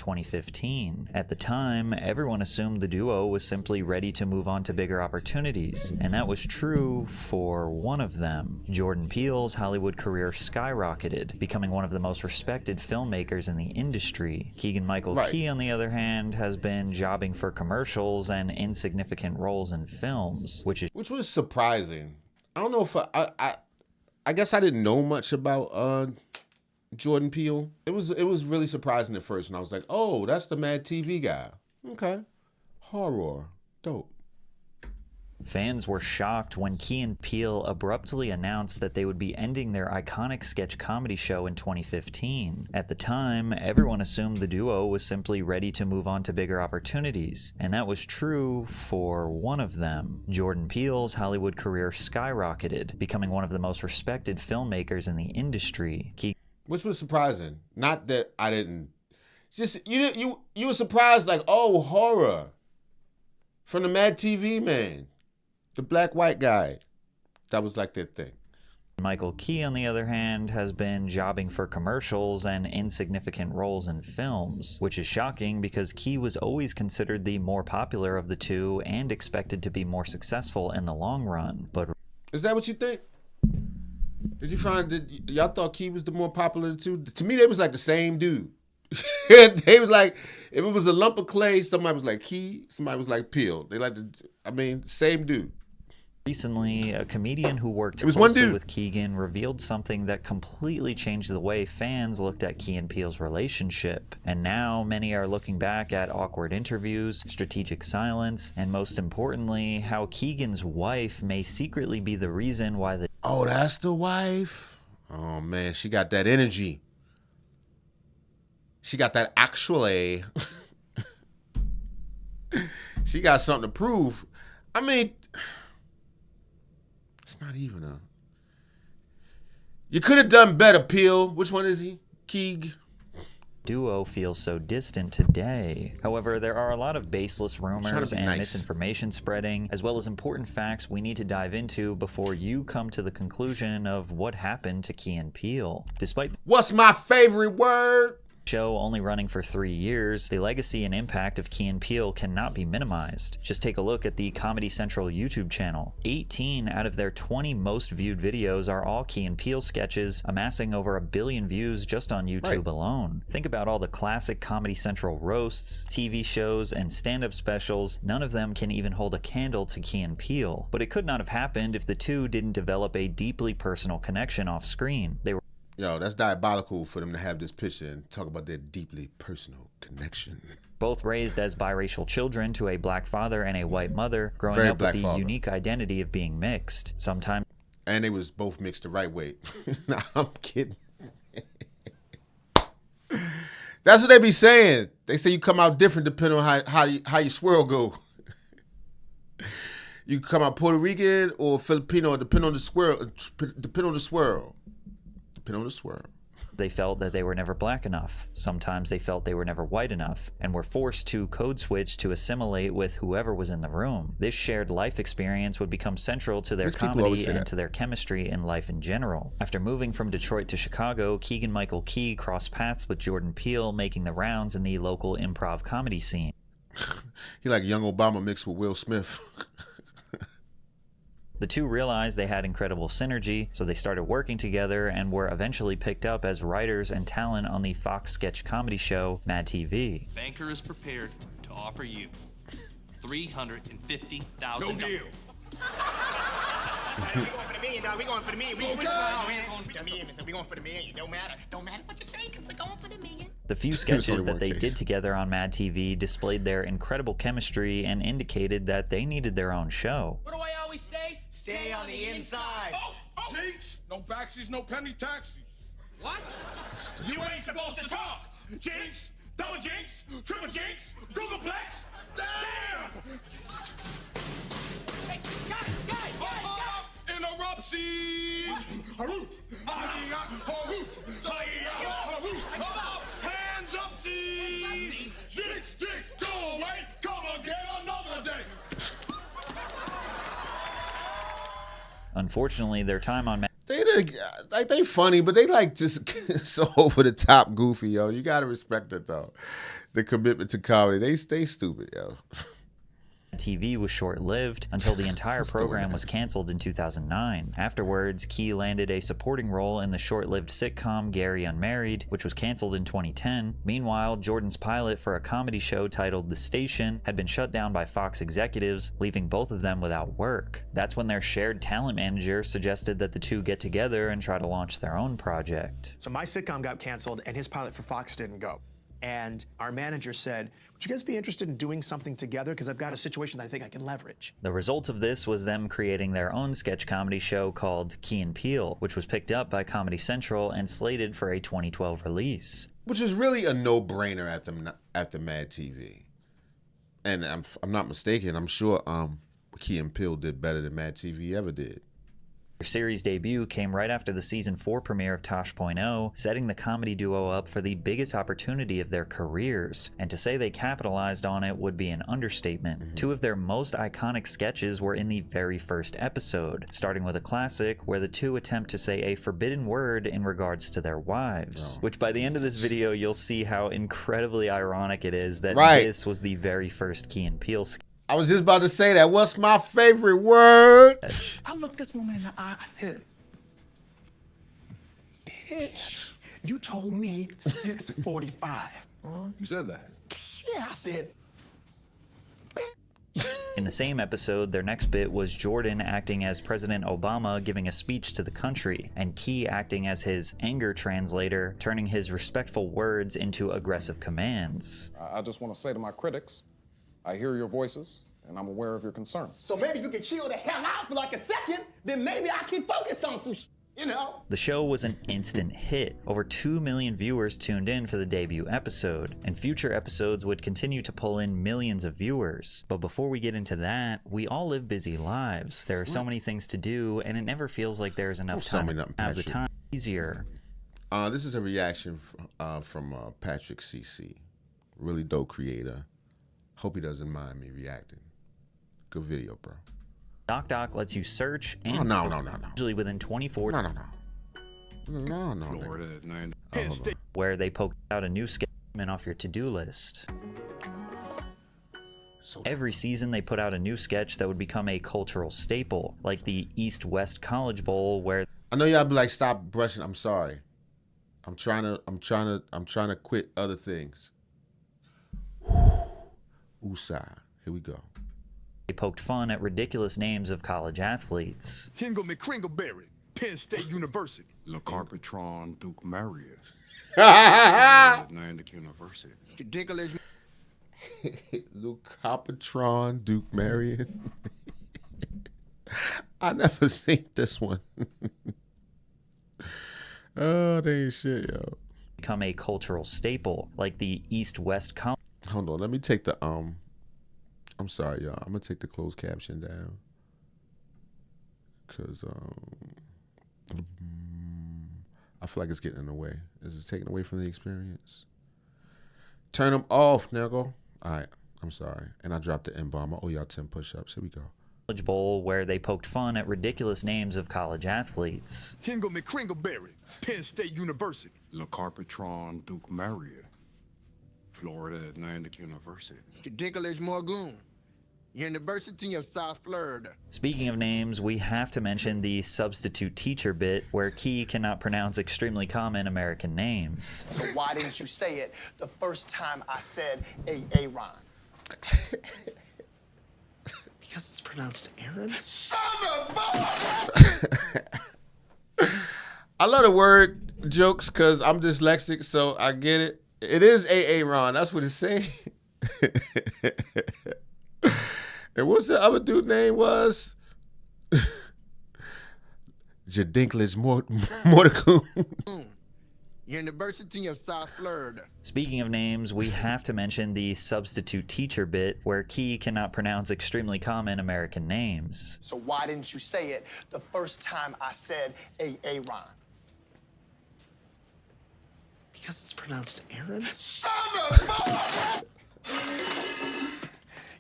2015. At the time, everyone assumed the duo was simply ready to move on to bigger opportunities, and that was true for one of them. Jordan Peele's Hollywood career skyrocketed, becoming one of the most respected filmmakers in the industry. Keegan-Michael Key, on the other hand, has been jobbing for commercials and insignificant roles in films, which was surprising. I don't know if I guess I didn't know much about Jordan Peele. It was really surprising at first, and I was like, oh, that's the Mad TV guy. Okay, horror, dope. Fans were shocked when Key and Peele abruptly announced that they would be ending their iconic sketch comedy show in 2015. At the time, everyone assumed the duo was simply ready to move on to bigger opportunities, and that was true for one of them. Jordan Peele's Hollywood career skyrocketed, becoming one of the most respected filmmakers in the industry. Which was surprising. Not that I didn't. Just you were surprised, like, oh, horror from the Mad TV man. The black-white guy. That was like their thing. Michael Key, on the other hand, has been jobbing for commercials and insignificant roles in films, which is shocking because Key was always considered the more popular of the two and expected to be more successful in the long run. But is that what you think? Did you find that y'all thought Key was the more popular of the two? To me, they was like the same dude. They was like, if it was a lump of clay, somebody was like Key, somebody was like Peele. They like same dude. Recently, a comedian who worked closely with Keegan revealed something that completely changed the way fans looked at Key and Peele's relationship. And now many are looking back at awkward interviews, strategic silence, and most importantly, how Keegan's wife may secretly be the reason why the... Oh, that's the wife? Oh man, she got that energy. She got that actually. She got something to prove. I mean... It's not even a... You could have done better, Peele. Which one is he? Keeg? Duo feels so distant today. However, there are a lot of baseless rumors and misinformation spreading, as well as important facts we need to dive into before you come to the conclusion of what happened to Key and Peele. Despite... What's my favorite word? Show only running for 3 years, the legacy and impact of Key and Peele cannot be minimized. Just take a look at the Comedy Central YouTube channel. 18 out of their 20 most viewed videos are all Key and Peele sketches, amassing over 1 billion views just on YouTube alone. Think about all the classic Comedy Central roasts, TV shows, and stand-up specials. None of them can even hold a candle to Key and Peele. But it could not have happened if the two didn't develop a deeply personal connection off screen. They were... Yo, that's diabolical for them to have this picture and talk about their deeply personal connection. Both raised as biracial children to a black father and a white mother, growing up with the unique identity of being mixed. Sometimes... And they was both mixed the right way. Nah, I'm kidding. That's what they be saying. They say you come out different depending on how your swirl go. You come out Puerto Rican or Filipino, depending on the swirl. They felt that they were never black enough. Sometimes they felt they were never white enough, and were forced to code switch to assimilate with whoever was in the room. This shared life experience would become central to their comedy and to their chemistry in life in general. After moving from Detroit to Chicago, Keegan-Michael Key crossed paths with Jordan Peele, making the rounds in the local improv comedy scene. He like young Obama mixed with Will Smith. The two realized they had incredible synergy, so they started working together and were eventually picked up as writers and talent on the Fox sketch comedy show Mad TV. Banker is prepared to offer you $350,000. No deal. We going for the million, dog. We going for the million. We going for the million. Don't matter what you say, because we're going for the million. The few sketches that they did together on Mad TV displayed their incredible chemistry and indicated that they needed their own show. What do I always say? Stay on the inside. Oh. Jinx! No backsies, no penny taxis. What? You ain't supposed to talk. Jinx, double jinx, triple jinx, Googleplex. Damn! Hey, guys! Interruptions! Hands up, seas! Jinx, jinx, go away! Come again another day! Unfortunately, their time on they funny, but they like just so over the top goofy, yo. You gotta respect it though. the commitment to comedy. They stay stupid, yo. TV was short-lived until the entire program was canceled in 2009. Afterwards, Key landed a supporting role in the short-lived sitcom Gary Unmarried, which was canceled in 2010. Meanwhile, Jordan's pilot for a comedy show titled The Station had been shut down by Fox executives, leaving both of them without work. That's when their shared talent manager suggested that the two get together and try to launch their own project. So my sitcom got canceled and his pilot for Fox didn't go. And our manager said, would you guys be interested in doing something together? Because I've got a situation that I think I can leverage. The result of this was them creating their own sketch comedy show called Key and Peele, which was picked up by Comedy Central and slated for a 2012 release. Which is really a no-brainer at the Mad TV. And I'm not mistaken, I'm sure Key and Peele did better than Mad TV ever did. Their series debut came right after the season 4 premiere of Tosh.0, setting the comedy duo up for the biggest opportunity of their careers. And to say they capitalized on it would be an understatement. Two of their most iconic sketches were in the very first episode, starting with a classic where the two attempt to say a forbidden word in regards to their wives. Which by the end of this video, you'll see how incredibly ironic it is that this was the very first Key and Peele sketch. I was just about to say that. What's my favorite word? I looked this woman in the eye. I said, bitch, you told me 6:45. You said that? Yeah, I said, In the same episode, their next bit was Jordan acting as President Obama giving a speech to the country, and Key acting as his anger translator, turning his respectful words into aggressive commands. I just want to say to my critics, I hear your voices, and I'm aware of your concerns. so maybe if you can chill the hell out for like a second, then maybe I can focus on some you know? The show was an instant hit. Over 2 million viewers tuned in for the debut episode, and future episodes would continue to pull in millions of viewers. But before we get into that, we all live busy lives. There are so many things to do, and it never feels like there's enough time to have the time easier. This is a reaction from Patrick CC. Really dope creator. Hope he doesn't mind me reacting. Good video, bro. Doc lets you search and No. usually within 24 No. Florida at 9. where they poke out a new sketch off your to-do list. Every season they put out a new sketch that would become a cultural staple, like the East-West College Bowl, where I know y'all be like, stop brushing. I'm sorry. I'm trying to quit other things. Woosah. Here we go. they poked fun at ridiculous names of college athletes. Hingle McCringleberry, Penn State University. Le Carpetron Duke Marriott. Atlantic University. Luke Carpetron, Duke Marion. I never seen this one. Oh, they ain't shit, yo. Become a cultural staple, like the East-West College. Hold on, let me take the I'm sorry, y'all. I'm gonna take the closed caption down. Cause I feel like it's getting in the way. Is it taking away from the experience? Turn them off, nigga. All right, I'm sorry. And I dropped the N-bomb. I owe y'all 10 push-ups. Here we go. College Bowl, where they poked fun at ridiculous names of college athletes. Hingle McCringleberry, Penn State University. Le Carpetron Duke Marriott. Florida Atlantic University. Dinklage Morgan, University of South Florida. Speaking of names, we have to mention the substitute teacher bit, where Key cannot pronounce extremely common American names. So why didn't you say it the first time I said Aaron? Because it's pronounced Aaron? Son of a... I love the word jokes because I'm dyslexic, so I get it. It is Aaron. That's what it's saying. And what's the other dude name was? Jadinklage Morticoon. University of South Florida. Speaking of names, we have to mention the substitute teacher bit, where Key cannot pronounce extremely common American names. So why didn't you say it the first time I said Aaron? Because it's pronounced Aaron? Son of a...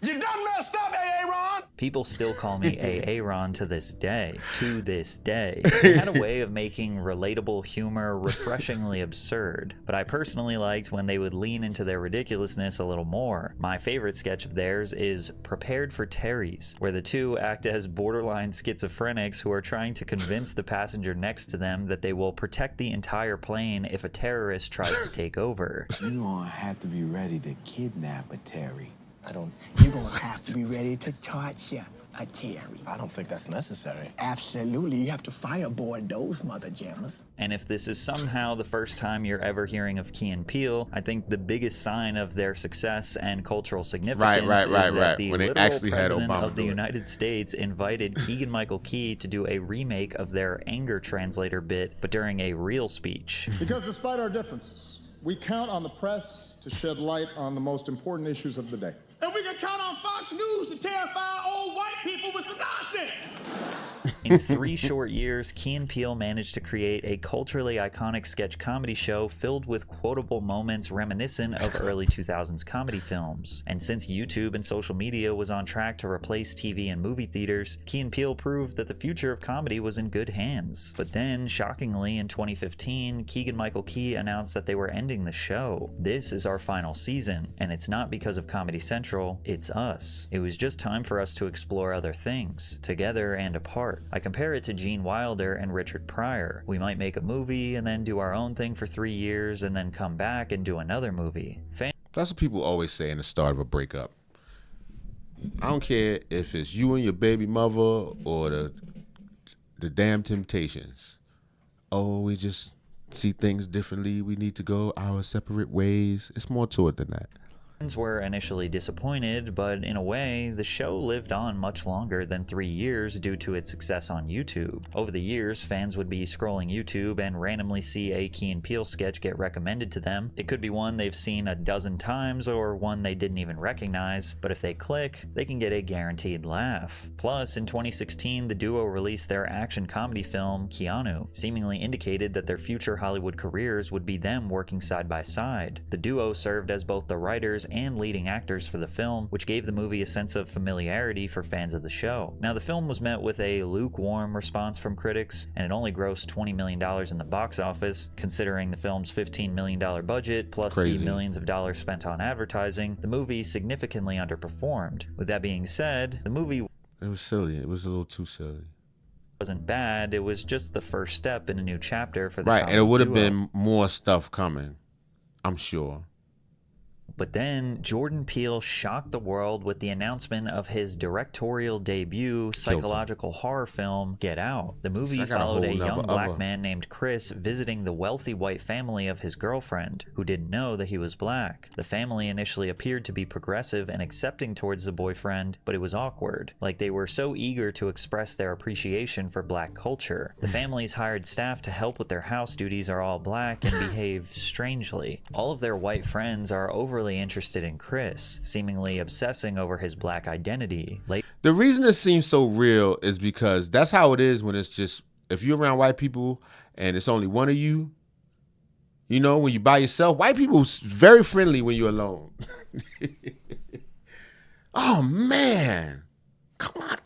You done messed up, Aaron! People still call me Aaron to this day. To this day. They had a way of making relatable humor refreshingly absurd, but I personally liked when they would lean into their ridiculousness a little more. My favorite sketch of theirs is Prepared for Terry's, where the two act as borderline schizophrenics who are trying to convince the passenger next to them that they will protect the entire plane if a terrorist tries to take over. You're gonna have to be ready to kidnap a Terry. You're gonna have to be ready to torture a Terry. I don't think that's necessary. Absolutely. You have to fireboard those mother jammers. And if this is somehow the first time you're ever hearing of Key and Peele, I think the biggest sign of their success and cultural significance is that the when they literal actually had president Obama of the United States invited Keegan-Michael Key to do a remake of their anger translator bit, but during a real speech. Because despite our differences, we count on the press to shed light on the most important issues of the day. And we can count on Fox News to terrify old white people with some nonsense. In 3 short years, Key and Peele managed to create a culturally iconic sketch comedy show filled with quotable moments reminiscent of early 2000s comedy films. And since YouTube and social media was on track to replace TV and movie theaters, Key and Peele proved that the future of comedy was in good hands. But then, shockingly, in 2015, Keegan-Michael Key announced that they were ending the show. This is our final season, and it's not because of Comedy Central, it's us. It was just time for us to explore other things, together and apart. I compare it to Gene Wilder and Richard Pryor. We might make a movie and then do our own thing for 3 years and then come back and do another movie. That's what people always say in the start of a breakup. I don't care if it's you and your baby mother or the damn Temptations. Oh, we just see things differently. We need to go our separate ways. It's more to it than that. Fans were initially disappointed, but in a way, the show lived on much longer than 3 years due to its success on YouTube. Over the years, fans would be scrolling YouTube and randomly see a Key and Peele sketch get recommended to them. It could be one they've seen a dozen times or one they didn't even recognize, but if they click, they can get a guaranteed laugh. Plus, in 2016, the duo released their action comedy film, Keanu, seemingly indicated that their future Hollywood careers would be them working side by side. The duo served as both the writers and leading actors for the film, which gave the movie a sense of familiarity for fans of the show. Now, the film was met with a lukewarm response from critics, and it only grossed $20 million in the box office. Considering the film's $15 million budget, plus the millions of dollars spent on advertising, the movie significantly underperformed. With that being said, the movie It was silly. It was a little too silly. Wasn't bad, it was just the first step in a new chapter for the Right, and it would have duo. been more stuff coming, I'm sure. But then Jordan Peele shocked the world with the announcement of his directorial debut psychological horror film, Get Out. The movie followed a young black man named Chris visiting the wealthy white family of his girlfriend, who didn't know that he was black. The family initially appeared to be progressive and accepting towards the boyfriend, but it was awkward. Like they were so eager to express their appreciation for black culture. The family's hired staff to help with their house duties are all black and behave strangely. All of their white friends are overly interested in Chris, seemingly obsessing over his black identity. The reason it seems so real is because that's how it is when it's just, if you're around white people and it's only one of you, you know, when you're by yourself, white people very friendly when you're alone. Oh, man. Come on.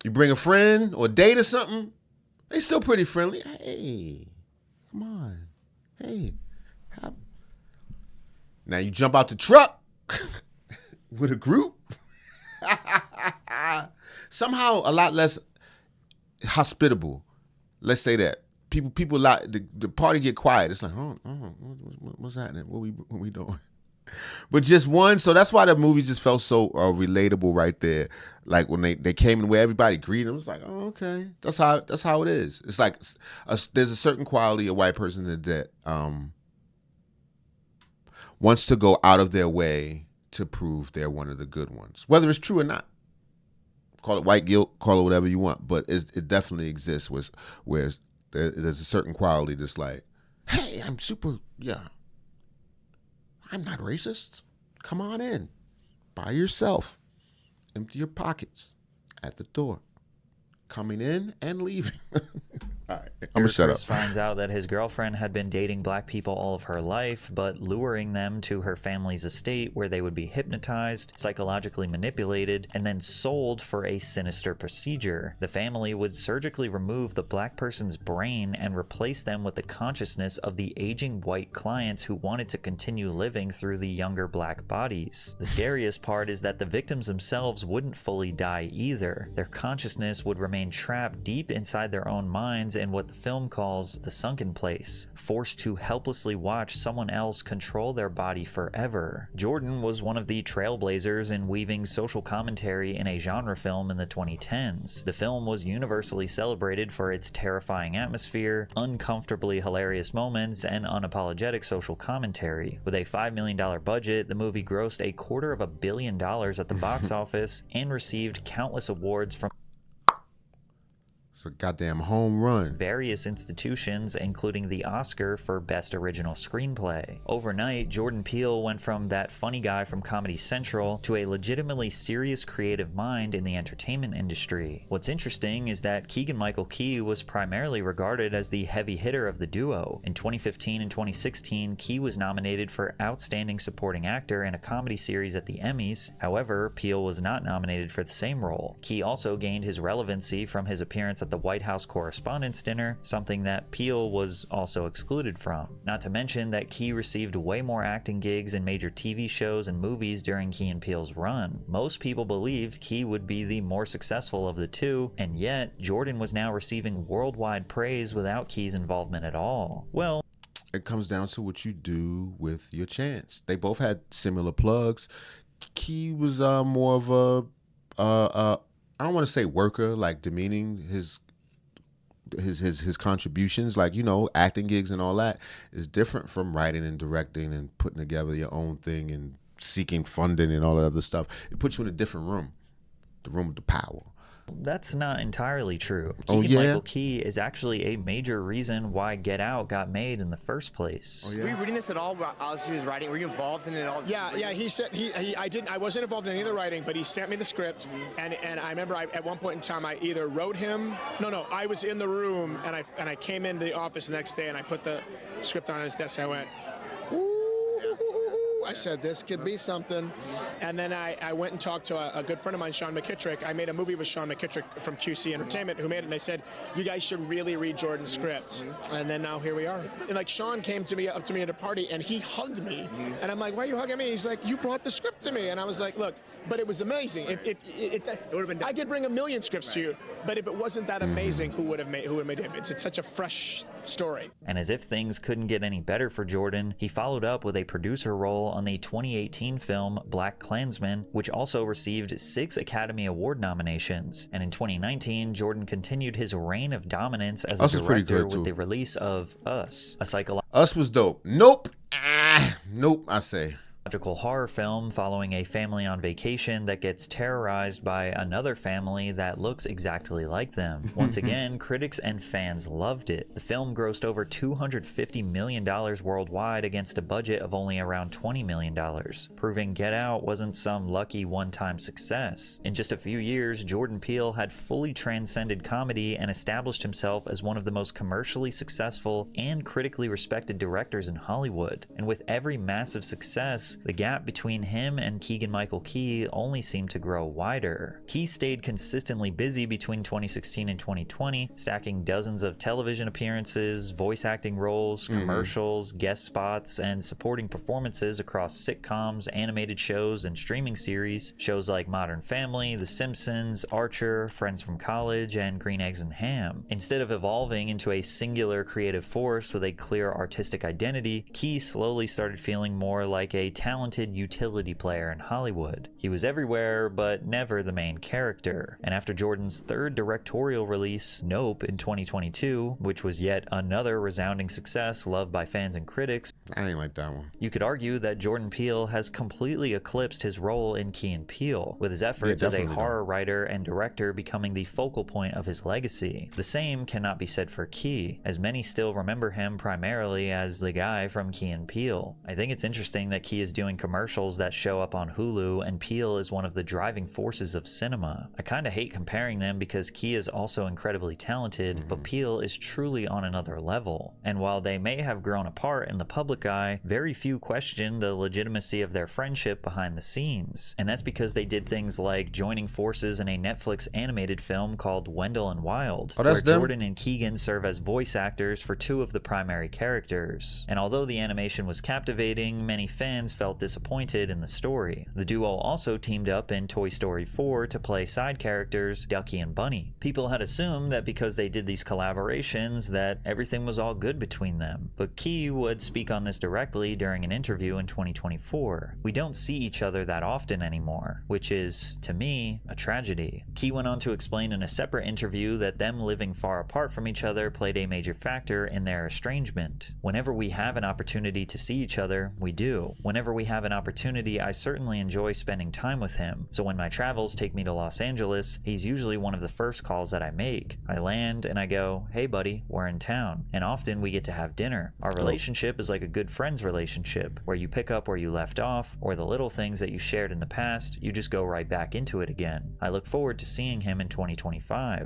You bring a friend or date or something, they still pretty friendly. Hey, come on. Hey, now you jump out the truck with a group. Somehow a lot less hospitable. Let's say that people a lot. The party get quiet. It's like, what's happening? What we doing? But just one. So that's why the movie just felt so relatable right there. Like when they came in where everybody greeted them, it was like, oh, okay, that's how it is. It's like there's a certain quality of white person that wants to go out of their way to prove they're one of the good ones, whether it's true or not. Call it white guilt, call it whatever you want, but it definitely exists. Where there's a certain quality that's like, hey, I'm not racist. Come on in, by yourself. Empty your pockets at the door. Coming in and leaving. All right, I'm gonna shut up. Chris finds out that his girlfriend had been dating black people all of her life, but luring them to her family's estate where they would be hypnotized, psychologically manipulated, and then sold for a sinister procedure. The family would surgically remove the black person's brain and replace them with the consciousness of the aging white clients who wanted to continue living through the younger black bodies. The scariest part is that the victims themselves wouldn't fully die either. Their consciousness would remain trapped deep inside their own minds in what the film calls the sunken place, forced to helplessly watch someone else control their body forever. Jordan was one of the trailblazers in weaving social commentary in a genre film in the 2010s. The film was universally celebrated for its terrifying atmosphere, uncomfortably hilarious moments, and unapologetic social commentary. With a $5 million budget, the movie grossed $250 million at the box office and received countless awards from It's a goddamn home run. various institutions, including the Oscar for Best Original Screenplay. Overnight, Jordan Peele went from that funny guy from Comedy Central to a legitimately serious creative mind in the entertainment industry. What's interesting is that Keegan-Michael Key was primarily regarded as the heavy hitter of the duo. In 2015 and 2016, Key was nominated for Outstanding Supporting Actor in a comedy series at the Emmys. However, Peele was not nominated for the same role. Key also gained his relevancy from his appearance at the White House Correspondents' Dinner, something that Peele was also excluded from. Not to mention that Key received way more acting gigs in major TV shows and movies during Key and Peele's run. Most people believed Key would be the more successful of the two, and yet Jordan was now receiving worldwide praise without Key's involvement at all. Well, it comes down to what you do with your chance. They both had similar plugs. Key was more of a I don't want to say worker, like demeaning his contributions, like, you know, acting gigs and all that is different from writing and directing and putting together your own thing and seeking funding and all that other stuff. It puts you in a different room, the room of the power. that's not entirely true. Oh, Keegan-Michael Key is actually a major reason why Get Out got made in the first place. Were you reading this at all as he was writing? Were you involved in it all? Yeah. He said I wasn't involved in any of the writing, but he sent me the script, and I remember at one point in time I either wrote him. No, I was in the room, and I came into the office the next day and I put the script on his desk. I went, I said, this could be something. And then I went and talked to a good friend of mine, Sean McKittrick. I made a movie with Sean McKittrick from QC Entertainment, who made it, and I said, you guys should really read Jordan's script. And then now here we are. And like Sean came up to me at a party, and he hugged me. And I'm like, why are you hugging me? He's like, you brought the script to me. And I was like, look, but it was amazing. I could bring 1 million scripts to you, but if it wasn't that amazing, who would have made it? It's such a fresh story. And as if things couldn't get any better for Jordan, he followed up with a producer role on the 2018 film Black Klansman, which also received 6 Academy Award nominations. And in 2019, Jordan continued his reign of dominance as a director with the release of Us, a psychological Us was dope. Nope, I say. horror film following a family on vacation that gets terrorized by another family that looks exactly like them. Once again, critics and fans loved it. The film grossed over $250 million worldwide against a budget of only around $20 million, proving Get Out wasn't some lucky one-time success. In just a few years, Jordan Peele had fully transcended comedy and established himself as one of the most commercially successful and critically respected directors in Hollywood. And with every massive success, the gap between him and Keegan-Michael Key only seemed to grow wider. Key stayed consistently busy between 2016 and 2020, stacking dozens of television appearances, voice acting roles, commercials, guest spots, and supporting performances across sitcoms, animated shows, and streaming series. Shows like Modern Family, The Simpsons, Archer, Friends from College, and Green Eggs and Ham. Instead of evolving into a singular creative force with a clear artistic identity, Key slowly started feeling more like a talented utility player in Hollywood. He was everywhere, but never the main character. And after Jordan's third directorial release, Nope, in 2022, which was yet another resounding success loved by fans and critics, I ain't like that one. You could argue that Jordan Peele has completely eclipsed his role in Key and Peele, with his efforts as a horror writer and director becoming the focal point of his legacy. The same cannot be said for Key, as many still remember him primarily as the guy from Key and Peele. I think it's interesting that Key is is doing commercials that show up on Hulu, and Peele is one of the driving forces of cinema. I kinda hate comparing them because Key is also incredibly talented, but Peele is truly on another level. And while they may have grown apart in the public eye, very few question the legitimacy of their friendship behind the scenes. And that's because they did things like joining forces in a Netflix animated film called Wendell and Wild, where Jordan and Keegan serve as voice actors for two of the primary characters. And although the animation was captivating, many fans felt disappointed in the story. The duo also teamed up in Toy Story 4 to play side characters Ducky and Bunny. People had assumed that because they did these collaborations that everything was all good between them. But Key would speak on this directly during an interview in 2024. We don't see each other that often anymore, which is, to me, a tragedy. Key went on to explain in a separate interview that them living far apart from each other played a major factor in their estrangement. Whenever we have an opportunity to see each other, we do. Whenever we have an opportunity, I certainly enjoy spending time with him. So when my travels take me to Los Angeles, he's usually one of the first calls that I make. I land and I go, "Hey buddy, we're in town." And often we get to have dinner. Our relationship is like a good friend's relationship, where you pick up where you left off, or the little things that you shared in the past, you just go right back into it again. I look forward to seeing him in 2025.